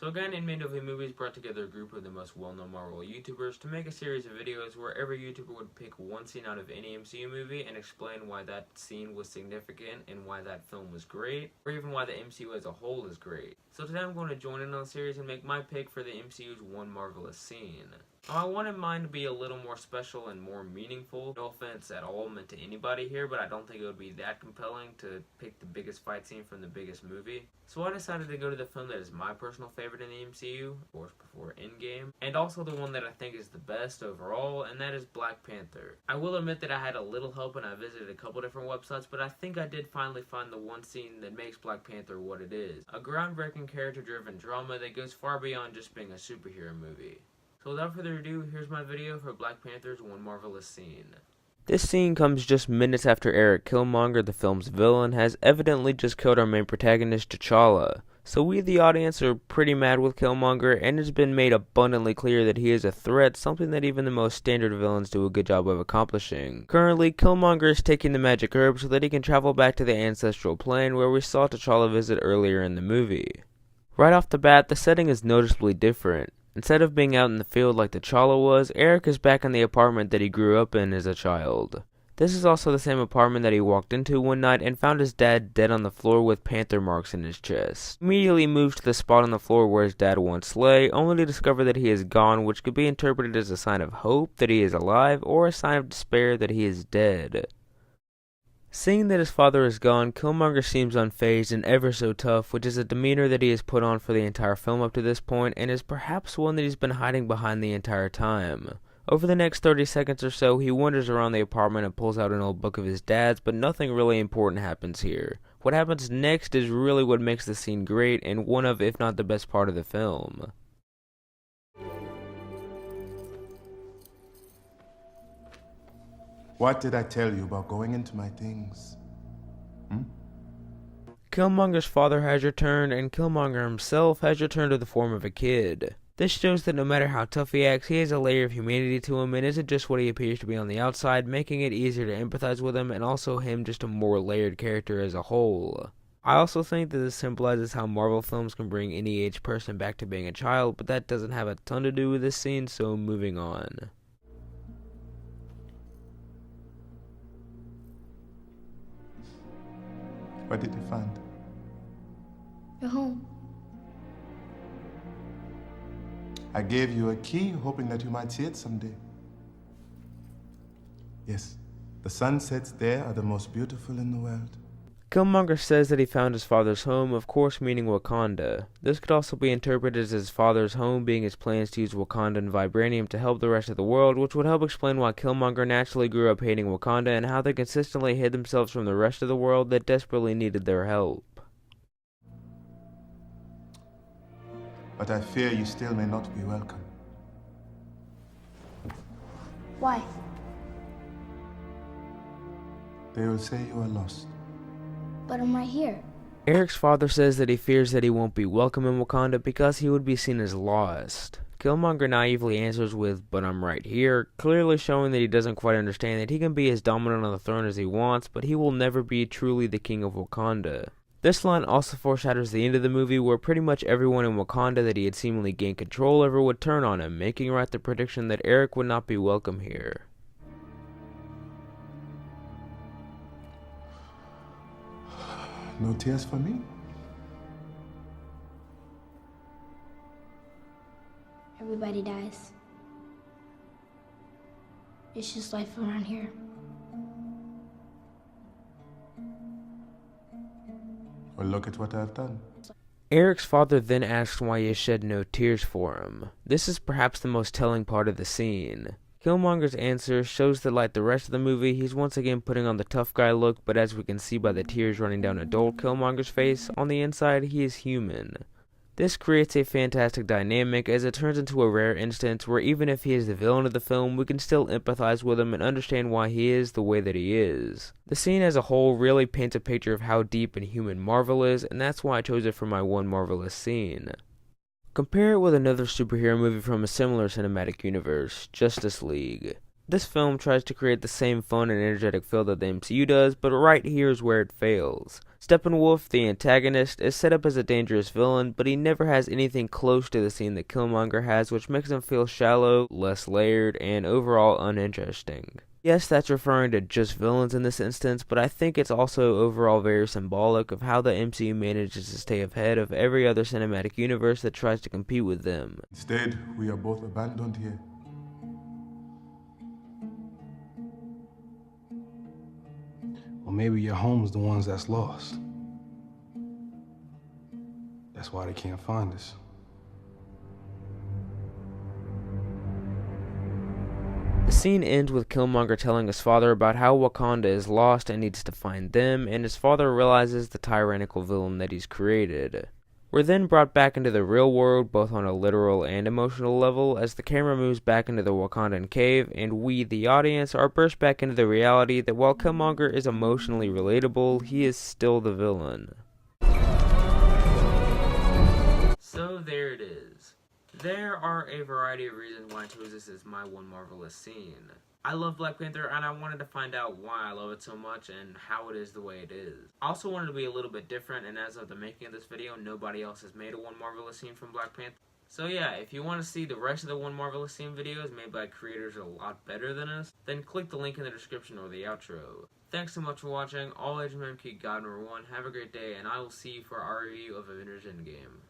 So again, Inmate Movie Movies brought together a group of the most well-known Marvel YouTubers to make a series of videos where every YouTuber would pick one scene out of any MCU movie and explain why that scene was significant and why that film was great, or even why the MCU as a whole is great. So today I'm going to join in on the series and make my pick for the MCU's one marvelous scene. I wanted mine to be a little more special and more meaningful. No offense at all meant to anybody here, but I don't think it would be that compelling to pick the biggest fight scene from the biggest movie. So I decided to go to the film that is my personal favorite in the MCU, of course before Endgame, and also the one that I think is the best overall, and that is Black Panther. I will admit that I had a little help and I visited a couple different websites, but I think I did finally find the one scene that makes Black Panther what it is. A groundbreaking character-driven drama that goes far beyond just being a superhero movie. So without further ado, here's my video for Black Panther's One Marvelous Scene. This scene comes just minutes after Killmonger, the film's villain, has evidently just killed our main protagonist, T'Challa. So we, the audience, are pretty mad with Killmonger, and it's been made abundantly clear that he is a threat, something that even the most standard villains do a good job of accomplishing. Currently, Killmonger is taking the magic herb so that he can travel back to the ancestral plane where we saw T'Challa visit earlier in the movie. Right off the bat, the setting is noticeably different. Instead of being out in the field like T'Challa was, Eric is back in the apartment that he grew up in as a child. This is also the same apartment that he walked into one night and found his dad dead on the floor with panther marks in his chest. Immediately moves to the spot on the floor where his dad once lay, only to discover that he is gone, which could be interpreted as a sign of hope that he is alive or a sign of despair that he is dead. Seeing that his father is gone, Killmonger seems unfazed and ever so tough, which is a demeanor that he has put on for the entire film up to this point, and is perhaps one that he's been hiding behind the entire time. Over the next 30 seconds or so, he wanders around the apartment and pulls out an old book of his dad's, but nothing really important happens here. What happens next is really what makes the scene great, and one of, if not the best part of the film. What did I tell you about going into my things? Killmonger's father has returned, and Killmonger himself has returned to the form of a kid. This shows that no matter how tough he acts, he has a layer of humanity to him and isn't just what he appears to be on the outside, making it easier to empathize with him, and also him just a more layered character as a whole. I also think that this symbolizes how Marvel films can bring any age person back to being a child, but that doesn't have a ton to do with this scene, so moving on. What did you find? Your home. I gave you a key, hoping that you might see it someday. Yes, the sunsets there are the most beautiful in the world. Killmonger says that he found his father's home, of course meaning Wakanda. This could also be interpreted as his father's home being his plans to use Wakandan vibranium to help the rest of the world, which would help explain why Killmonger naturally grew up hating Wakanda and how they consistently hid themselves from the rest of the world that desperately needed their help. But I fear you still may not be welcome. Why? They will say you are lost. But I'm right here. Eric's father says that he fears that he won't be welcome in Wakanda because he would be seen as lost. Killmonger naively answers with, "But I'm right here," clearly showing that he doesn't quite understand that he can be as dominant on the throne as he wants, but he will never be truly the king of Wakanda. This line also foreshadows the end of the movie, where pretty much everyone in Wakanda that he had seemingly gained control over would turn on him, making right the prediction that Eric would not be welcome here. No tears for me? Everybody dies. It's just life around here. Well, look at what I've done. Eric's father then asks why he has shed no tears for him. This is perhaps the most telling part of the scene. Killmonger's answer shows that like the rest of the movie, he's once again putting on the tough guy look, but as we can see by the tears running down adult Killmonger's face, on the inside he is human. This creates a fantastic dynamic as it turns into a rare instance where even if he is the villain of the film, we can still empathize with him and understand why he is the way that he is. The scene as a whole really paints a picture of how deep and human Marvel is, and that's why I chose it for my one marvelous scene. Compare it with another superhero movie from a similar cinematic universe, Justice League. This film tries to create the same fun and energetic feel that the MCU does, but right here is where it fails. Steppenwolf, the antagonist, is set up as a dangerous villain, but he never has anything close to the scene that Killmonger has, which makes him feel shallow, less layered, and overall uninteresting. Yes, that's referring to just villains in this instance, but I think it's also overall very symbolic of how the MCU manages to stay ahead of every other cinematic universe that tries to compete with them. Instead, we are both abandoned here. Well, maybe your home's the ones that's lost. That's why they can't find us. The scene ends with Killmonger telling his father about how Wakanda is lost and needs to find them, and his father realizes the tyrannical villain that he's created. We're then brought back into the real world, both on a literal and emotional level, as the camera moves back into the Wakandan cave, and we, the audience, are burst back into the reality that while Killmonger is emotionally relatable, he is still the villain. So there it is. There are a variety of reasons why I chose this as my one marvelous scene. I love Black Panther, and I wanted to find out why I love it so much and how it is the way it is. I also wanted to be a little bit different, and as of the making of this video, nobody else has made a one marvelous scene from Black Panther. So yeah, if you want to see the rest of the one marvelous scene videos made by creators a lot better than us, then click the link in the description or the outro. Thanks so much for watching. All ages men keep God number one. Have a great day, and I will see you for our review of Avengers Endgame.